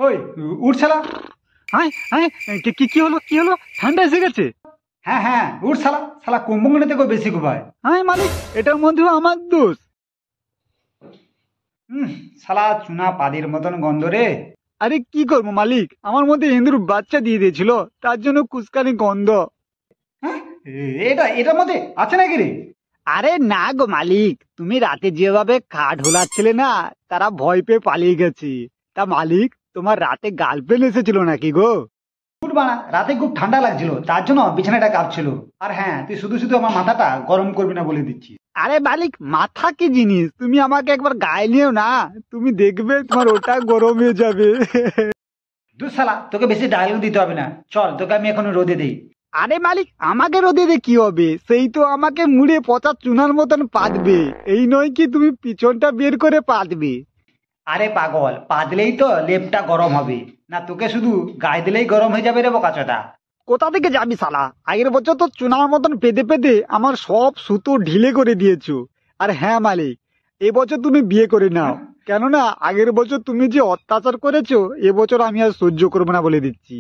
ওই উঠ শালা। হ্যাঁ হ্যাঁ, কি হলো কি হলো? ঠান্ডা এসে গেছে? হ্যাঁ হ্যাঁ উঠ শালা, শালা কুম্ভকর্ণের থেকেও বেশি ঘুমায়। হ্যাঁ মালিক, এটার মধ্যেও আমার দোষ? শালা চুনা পাদির মতন গন্ধ রে। আরে কি করবো মালিক, আমার মধ্যে ইঁদুর বাচ্চা দিয়ে দিয়েছিল, তার জন্য কুচকানি গন্ধ। হ্যাঁ, এটার মধ্যে আছে নাকি রে? আরে না গো মালিক, তুমি রাতে যেভাবে খাট ঢোলাচ্ছিলে না, তারা ভয় পেয়ে পালিয়ে গেছে। তা মালিক, তোমার রাতে গার্লফ্রেন্ড এসেছিল নাকি গো? উঠ বানা, রাতে খুব ঠান্ডা লাগছিল, তার জন্য বিছানাটা কাঁপছিল। আর হ্যাঁ, তুই শুধু শুধু আমার মাথাটা গরম করবি না বলে দিচ্ছি। আরে মালিক, মাথা কি জিনিস, তুমি আমাকে একবার গায়ে নিও না, তুমি দেখবে তোমার ওটা গরম হয়ে যাবে। দু শালা, তোকে বেশি ডায়লগ দিতে হবে না, চল তোকে আমি এখন রোদে দিই। আরে মালিক, আমাকে রোদে দিয়ে কি হবে? সেই তো আমাকে মুড়ে পচা চুনার মতন পাতবে। এই নয় কি তুমি পিছনটা বের করে পাতবে? আরে পাগল, পা দিলেই তো লেপটা গরম হবে না, তোকে শুধু গায়ে দিলেই গরম হয়ে যাবে রে বোকাচোদা। কোথা থেকে যাবি শালা? আগের বছর তো চুনার মতন পেতে পেতে আমার সব সুতো ঢিলে করে দিয়েছো। আর হ্যাঁ মালিক, এবছর তুমি বিয়ে করে নাও, কেননা আগের বছর তুমি যে অত্যাচার করেছো, এবছর আমি আর সহ্য করবো না বলে দিচ্ছি।